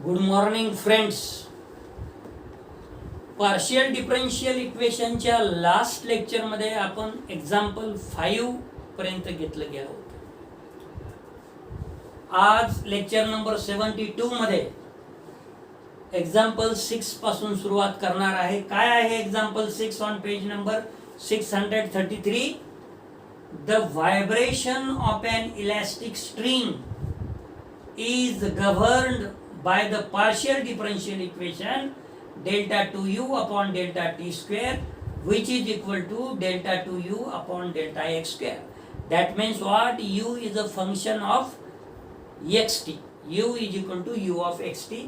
Good morning friends. Partial differential इक्वेशनच्या last लेक्चरमध्ये आपण एक्झाम्पल 5 पर्यंत घेतलं गेलं होतं. आज लेक्चर नंबर 72 मध्ये एक्झाम्पल 6 पासून सुरुवात करणार आहे. काय आहे example 6 on page number 633? The vibration of N elastic string is governed by the partial differential equation delta 2u upon delta t square, which is equal to delta 2u upon delta x square. That means what? U is a function of xt. U is equal to u of xt.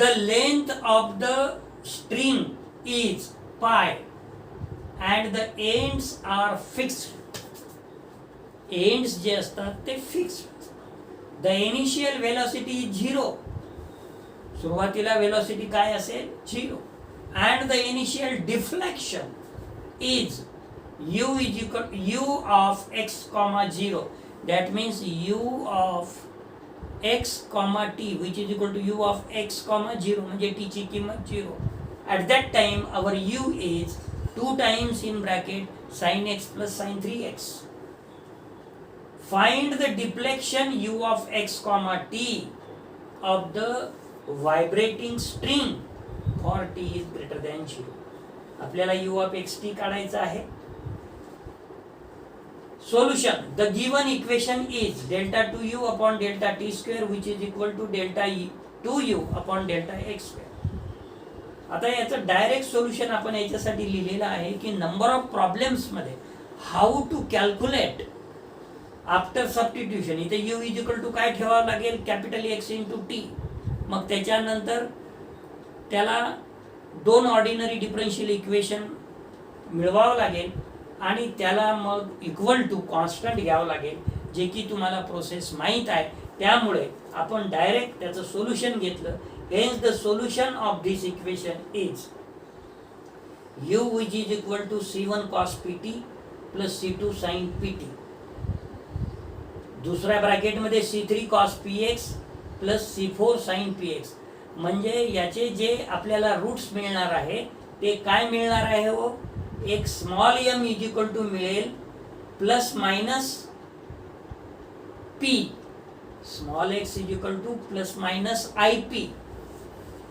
The length of the string is pi and the ends are fixed. Ends जे असतात ते fixed. The initial velocity is 0. सुरुवातीला velocity काय असेल? 0. And the initial deflection is u is equal to u of x comma 0. That means u of x comma t, which is equal to u of x comma 0, म्हणजे t ची किंमत 0. At that time our u is 2 times in bracket sin x plus sin 3x. Find the deflection u of x comma t of the vibrating string for t is greater than 0. आपल्याला u of x t काढायचा आहे. Solution: the given equation is delta 2u upon delta t square, which is equal to delta 2u upon delta x square. आता याचं direct solution आपण याच्यासाठी लिहिलेलं आहे की नंबर ऑफ प्रॉब्लेम्स मध्ये how to calculate after substitution. इथे u is equal to काय ठेवावं लागेल? Capital X into T. मग त्याच्यानंतर त्याला 2 ऑर्डिनरी डिफरन्शियल इक्वेशन मिळवावं लागेल आणि त्याला मग इक्वल टू कॉन्स्टंट घ्यावं लागेल, जे की तुम्हाला प्रोसेस माहीत आहे. त्यामुळे आपण डायरेक्ट त्याचं सोल्युशन घेतलं. Hence the solution of this equation is u which is equal to c1 cos pt plus c2 sin pt. दुसऱ्या ब्रॅकेटमध्ये c3 cos px plus c4 sin px. म्हणजे याचे जे आपल्याला रूट्स मिळणार आहे ते काय मिळणार आहे? हो, एक small m is equal to मिळेल plus minus p, small x is equal to plus minus ip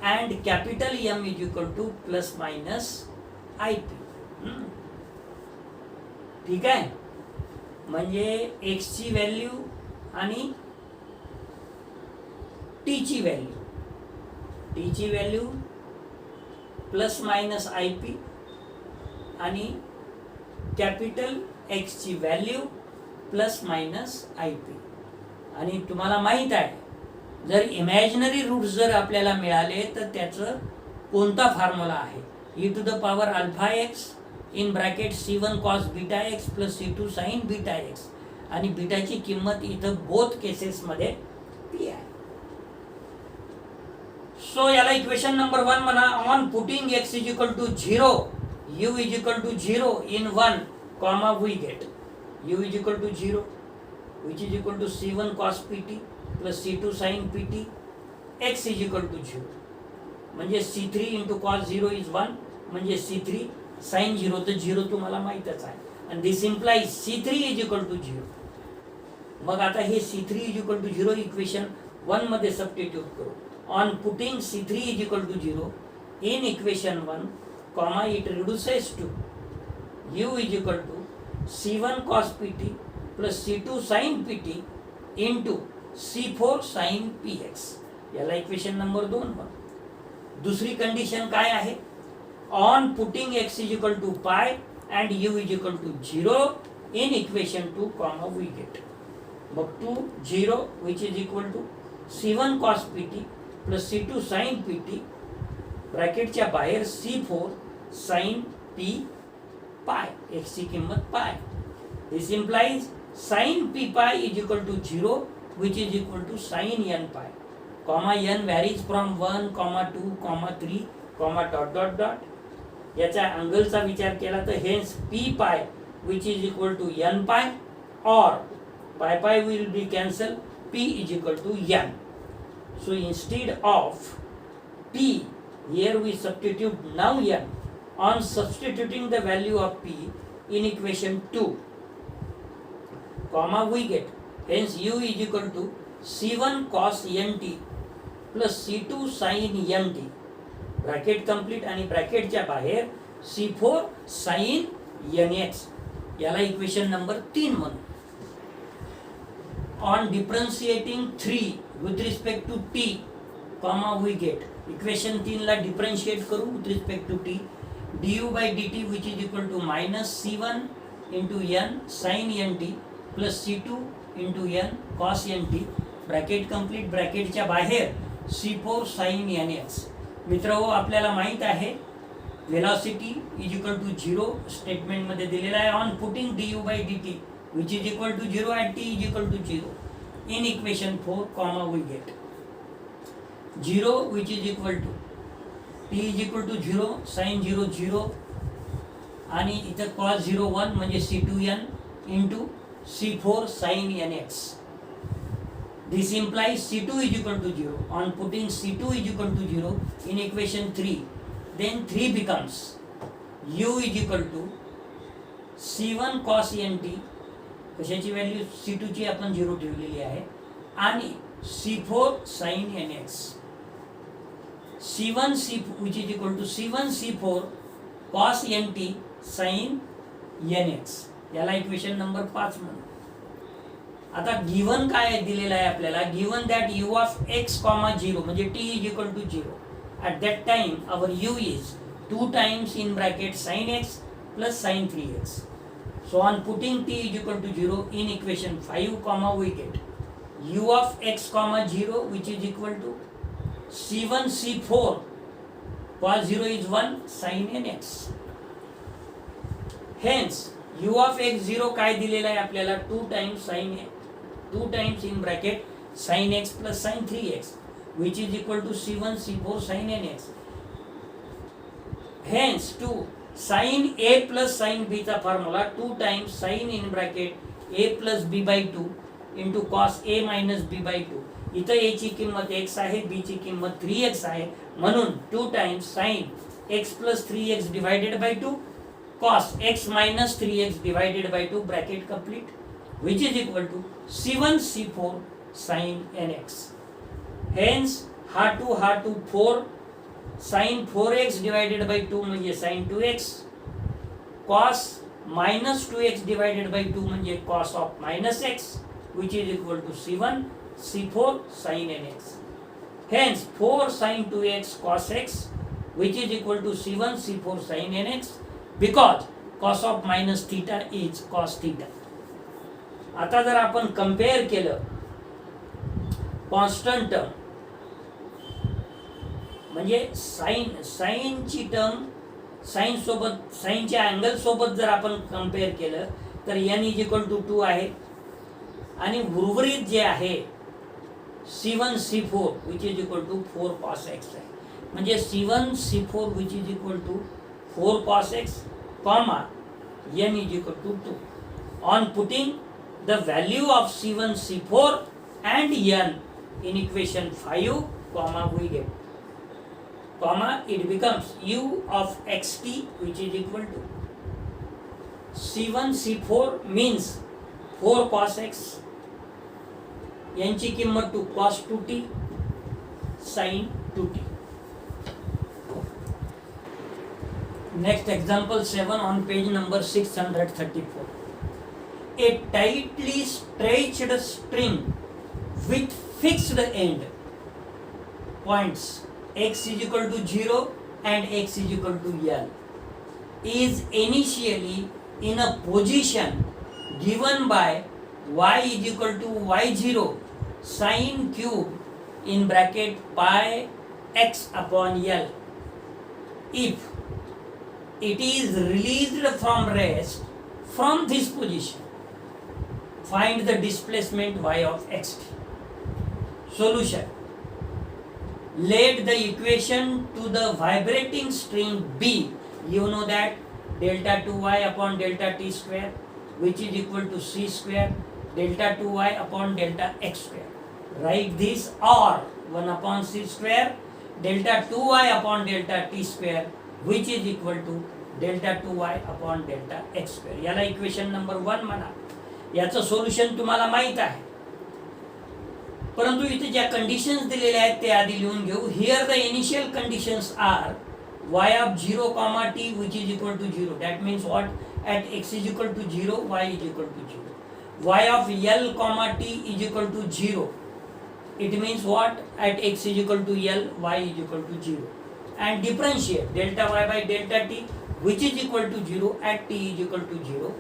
and capital m is equal to plus minus ip. ठीक आहे. म्हणजे x ची व्हॅल्यू आणि t ची व्हॅल्यू प्लस मायनस ip आणि capital x ची value plus minus ip. आणि तुम्हाला माहित आहे जर इमॅजिनरी रूट्स जर आपल्याला मिळाले तर त्याचं कोणता फॉर्म्युला आहे? e to the power alpha x in bracket c1 cos beta x plus c2 sin beta x. आणि बीटाची किंमत इथं बोथ केसेस मध्ये p आहे. सो याला इक्वेशन नंबर 1 म्हणा. On putting x is equal to 0, u is equal to 0 in 1 comma we get u is equal to 0 which is equal to c1 cos pt plus c2 sin pt. x is equal to 0 म्हणजे c3 into cos 0 is 1 म्हणजे c3 sin 0, तर 0 तुम्हाला माहीतच आहे. आणि this implies c3 is equal to 0. मग आता हे c3 is equal to 0 equation 1 मध्ये सबस्टिट्यूट करू. On putting c3 is equal to 0 in equation 1 comma it reduces to u is equal to c1 cos pt plus c2 sin pt into c4 sin px. याला equation number 2 बघ. दुसरी condition काय आहे? On putting x is equal to pi and u is equal to 0 in equation 2 comma we get. मग 2 0 which is equal to c1 cos pt plus c2 sin pt ब्रॅकेटच्या बाहेर c4 sin p pi. x ची किंमत pi. This implies sin p pi is equal to 0 which is equal to sin n pi. Comma n varies from 1 comma 2 comma 3 comma dot dot dot. याच्या अँगलचा विचार केला तर hence p pi which is equal to n pi और pi will be cancel, p is equal to n. So instead of p, here we substitute now n. On substituting the value of p in equation 2, comma, we get hence u is equal to c1 cos nt plus c2 sin nt, bracket complete आणि ब्रॅकेटच्या बाहेर c4 sin nx, याला equation number 3 म्हणू. On differentiating 3 with respect to t, comma, we get equation 3 ला differentiate करू with respect to t, du by dt which is equal to minus c1 into n sin nt plus c2 into n cos nt, bracket complete, ब्रॅकेटच्या बाहेर c4 sin nx. मित्रहो, आपल्याला माहित आहे velocity is equal to 0 statement मध्ये दिलेला आहे. On putting du by dt which is equal to 0 at t is equal to 0 in equation 4, comma, we get 0 which is equal to t is equal to 0 sin 0 0 आणि इथं cos 0 1 म्हणजे c2n into c4 sin nx. This implies c2 is equal to 0. On putting c2 is equal to 0 in equation 3, then 3 becomes u is equal to c1 cos nt, कशाची value c2 ची आपण 0 ठेवलेली आहे, आणि c4 sin nx. c1 c which is equal to c1 c4 cos nt sin nx, याला equation number 5 म्हणू. आता given काय दिलेलं आहे आपल्याला, given that u of x, 0 म्हणजे t is equal to 0. At that time our u is 2 times in bracket sin x plus sin 3x. So on putting t is equal to 0 in equation 5, comma, we get u of x, 0 which is equal to c1 c4 cos 0 is 1 sin nx. Hence u of x 0 काय दिलेला आहे आपल्याला, 2 times sin, 2 times in bracket sin x plus sin 3x which is equal to c1 c4 sin nx. Hence 2 sin a plus sin b चा formula 2 times sin in bracket a plus b by 2 into cos a minus b by 2. इथं a ची किंमत x आहे, b ची किंमत 3x आहे, म्हणून 2 times sin x plus 3x divided by 2 cos x minus 3x divided by 2, bracket complete, which is equal to c1 c4 sin nx. Hence हा 2 4 sin 4x divided by 2 म्हणजे sin 2x, cos minus 2x divided by 2 म्हणजे cos of minus x, which is equal to c1 c4 sin nx. Hence 4 sin 2x cos x which is equal to c1 c4 sin nx, because cos of minus theta is cos theta. आता जर आपण compare केलं constant term म्हणजे साईनची term साईनच्या angle सोबत जर आपण compare केलं तर n इज इक्वल टू 2 आहे, आणि उर्वरित जे आहे c1 c4 which is equal to 4 cos x आहे. म्हणजे c1 c4 which is equal to 4 cos x, comma, n is equal to 2. On putting the value of c1 c4 and n in equation 5, comma, we get, comma, it becomes u of xt which is equal to c1 c4 means 4 cos x, यांची किंमत 2 cos 2t sin 2t. Next example 7 on page number 634. A tightly stretched string with fixed end points x is equal to 0 and x is equal to L is initially in a position given by y is equal to y0 sin cube in bracket pi x upon L. If it is released from rest from this position, find the displacement y of xt. Solution: let the equation to the vibrating string be, you know that, delta 2y upon delta t square which is equal to c square delta 2y upon delta x square. Write this, or 1 upon c square delta 2y upon delta t square which is equal to delta 2y upon delta x square. याला equation number 1 म्हणा. याचं solution तुम्हाला माहित आहे, परंतु इथे ज्या conditions दिलेल्या आहेत ते आधी लिहून घेऊ. Here the initial conditions are y of 0 comma t which is equal to 0. That means what? At x is equal to 0, y is equal to 0. Y of L comma t is equal to 0. It means what? At x is equal to L, y is equal to 0. And differentiate delta y by delta t which is equal to 0 at t is equal to 0.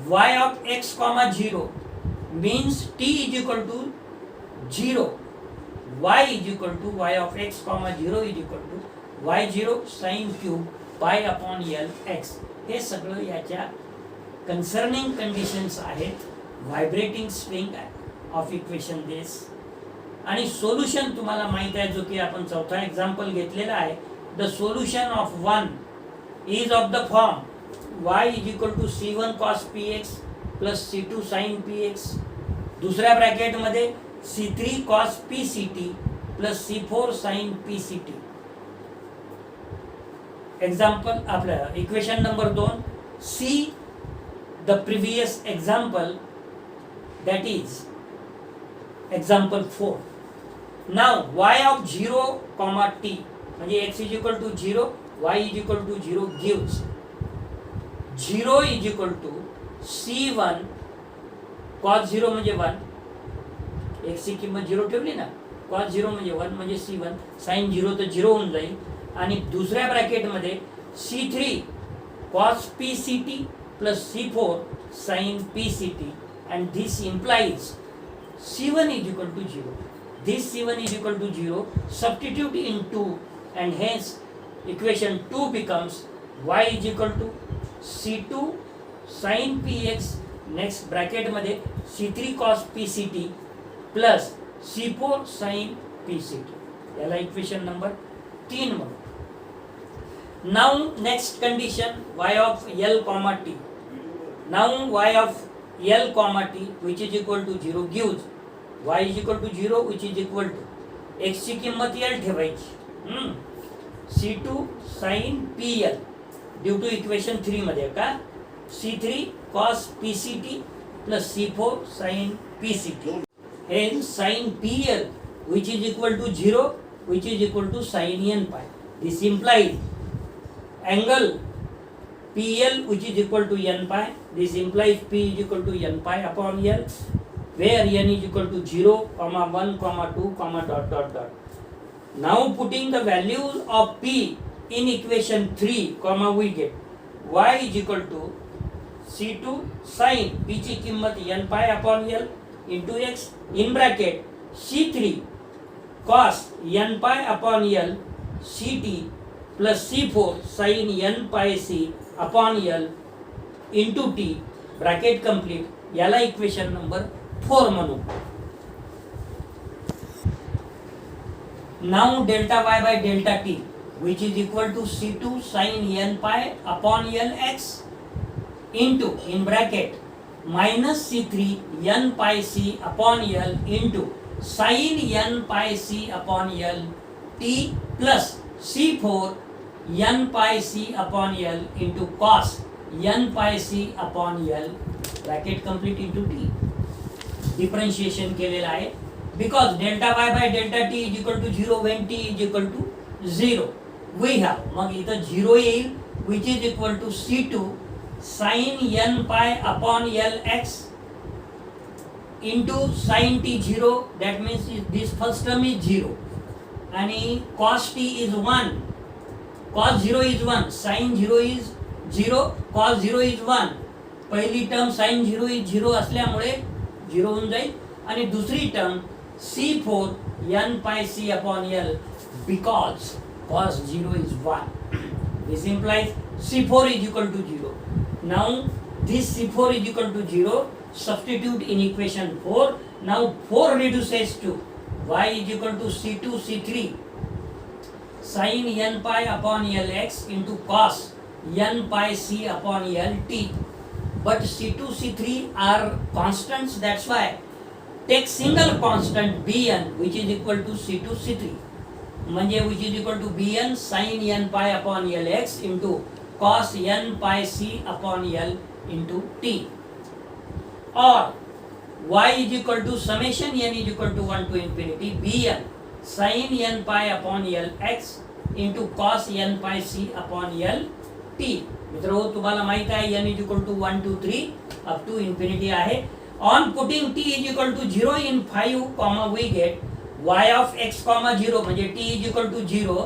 Y of x comma 0 means t is equal to 0. Y is equal to y of x comma 0 is equal to y0 sin cube pi upon L x. हे सगळं याच्या concerning conditions आहेत vibrating string of equation दिस. आणि solution तुम्हाला माहित आहे, जो की आपण चौथा एक्झाम्पल घेतलेला आहे. The solution of 1 is of the form y is equal to c1 cos px plus c2 sin px. दुसऱ्या ब्रॅकेटमध्ये c3 cos pct plus c4 sin pct. Example आपलं equation number 2. See the previous example, that is example 4. Now y of 0 comma t म्हणजे x is equal to 0, y is equal to 0 gives 0 is equal to c1 cos 0 म्हणजे 1, x ची किंमत 0 ठेवली ना, cos 0 म्हणजे 1 म्हणजे c1, sin 0 तर 0 होऊन जाईल. आणि दुसऱ्या ब्रॅकेटमध्ये c3 cos pct plus c4 sin pct and this implies c1 is equal to 0. This c1 is equal to 0, substitute in 2 and hence equation 2 becomes y is equal to c2 sin px, next bracket मध्ये c3 cos pct plus c4 sin pct. याला equation number 3 म्हणू. Now next condition y of L comma t. Now y of L comma t which is equal to 0 gives y is equal to 0 which is equal to x ची किंमत L ठेवायची, c2 sin pl due to equation 3 मध्ये का c3 cos pct plus c4 sin pct. Hence sin pl which is equal to 0 which is equal to sin n pi. This implies angle PL which is equal to n pi. This implies P is equal to n pi upon L, where n is equal to 0, 1, 2, dot dot dot. Now putting the values of P in equation 3, we get y is equal to c2 sin P ची किंमत n pi upon L into x in bracket c3 cos n pi upon L ct plus c4 sin n pi c upon L into t bracket complete. याला equation number 4 म्हणू. Now delta y by delta t which is equal to c2 sin n pi upon L x into in bracket minus c3 n pi c upon L into sin n pi c upon L t plus c4 n pi c upon L into cos n pi c upon L bracket complete into t. Differentiation केलेलं आहे because delta y by delta t is equal to 0 when t is equal to 0. We have मग इथं 0 येईल which is equal to c2 sin n pi upon L x into sin t 0, that means this first term is 0 आणि cos t is 1, cos 0 is 1, sin 0 is 0, cos 0 is 1. पहिली term sin 0 is 0 असल्यामुळे 0 होऊन जाईल आणि दुसरी term c4 n pi c upon L because cos 0 is 1. This implies c4 is equal to 0. Now this c4 is equal to 0, substitute in equation 4. Now 4 reduces to y is equal to c2 c3 sin n pi upon L x into cos n pi c upon L t. But c2 c3 are constants, that's why take single constant bn which is equal to c2 c3 म्हणजे which is equal to bn sin n pi upon lx into cos n pi c upon l into t, or y is equal to summation n is equal to 1 to infinity bn sin n pi upon lx into cos n pi c upon l t. मित्रो तुम्हाला माहित आहे n is equal to 1 to 3 up to infinity आहे. On putting t is equal to 0 in 5 comma we get y of x comma 0 म्हणजे t is equal to 0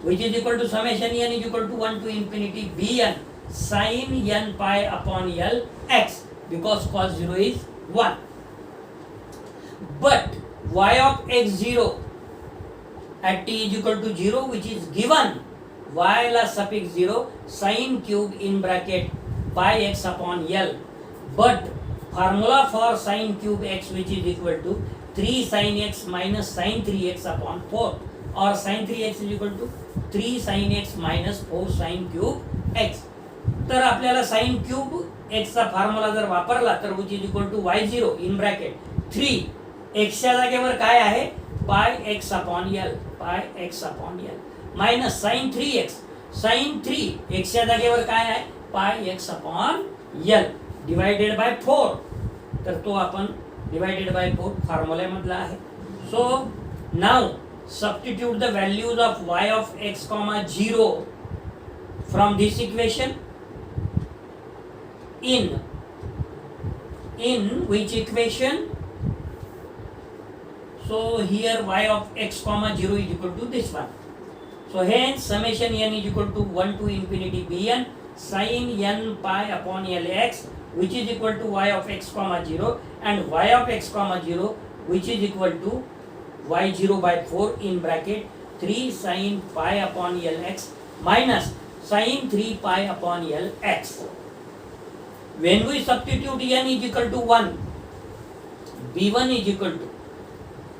which is equal to summation n is equal to 1 to infinity bn sin n pi upon l x because cos 0 is 1. But y of x0 at t is equal to 0 which is given y la suffix 0 sin cube in bracket pi x upon l, but formula for sin cube x which is equal to 3 sin x minus sin 3x upon 4, or sin 3x is equal to 3 sin x minus 4 sin cube x. तर आपल्याला sin cube x चा formula जर वापरला तर which is equal to y0 in bracket 3 x च्या जागेवर काय आहे pi x upon l, pi x upon l minus sin 3x, sin 3 x च्या जागेवर काय आहे pi x upon l divided by 4. तर तो आपण डिवाइडेड बाय 4 फॉर्म्युला मधला आहे. So now substitute the values of y of x, 0 from this equation in which equation? So here y of x, 0 is equal to this one. So hence summation n is equal to 1 to infinity bn sin n pi upon lx which is equal to y of x, 0 and y of x, 0 which is equal to y0 by 4 in bracket 3 sin pi upon lx minus sin 3 pi upon lx. When we substitute n is equal to 1, b1 is equal to,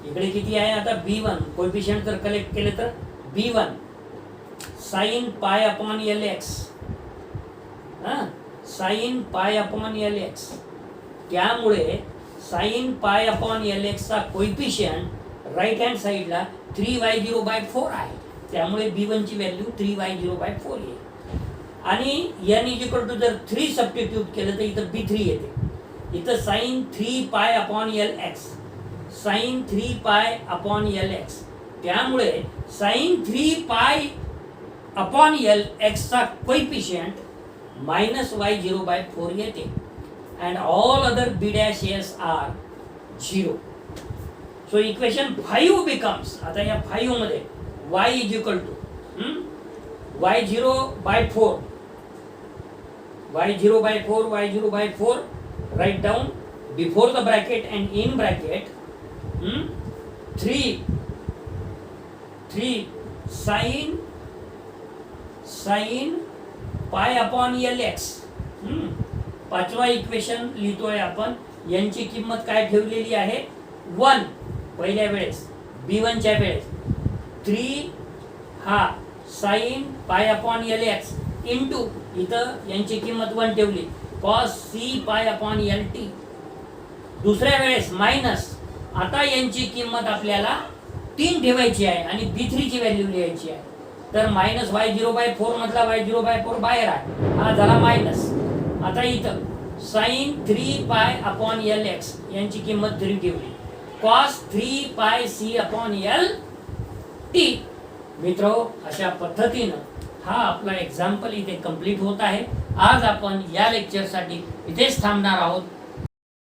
इकडे किती आहे आता b1 coefficient जर collect केले तर b1 sin pi upon lx, sin pi upon lx, त्यामुळे sin pi upon lx चा coefficient right hand साइडला 3y0 by 4 आहे, त्यामुळे b1 ची व्हॅल्यू 3y0 by 4 येईल. आणि n इज इक्वल टू जर 3 सबस्टिट्यूट केलं तर इथं b3 येते. इथं sin 3 pi upon lx, sin 3 pi upon lx, त्यामुळे sin 3 pi upon lx चा कोएफिशिएंट minus y0 by 4 येते and all other b dash s are 0. So equation 5 becomes, आता या 5 मध्ये y is equal to y0 by 4, y0 by 4, y0 by 4, write down before the bracket and in bracket 3 sin pi upon lx. पाचवा equation लिहितोय आपण. यांची किंमत काय ठेवलेली आहे 1 पहिल्या वेळेस b1 च्या वेळेस 3 हा sin pi upon lx into इथं यांची किंमत 1 ठेवली cos c pi upon lt. दुसऱ्या वेळेस मायनस, आता यांची किंमत आपल्याला 3 ठेवायची आहे आणि b3 ची व्हॅल्यू लिहायची आहे. तर मायनस y0 by 4 मधला y0 by 4 बाहेर आहे, हा झाला मायनस. आता इथं sin 3 pi upon lx यांची किंमत 3 ठेवली cos 3 pi c upon lt. मित्रो अशा पद्धतीनं हा आपला एक्झाम्पल इथे कंप्लीट होत आहे. आज आपण या लेक्चरसाठी इथेच थांबणार आहोत.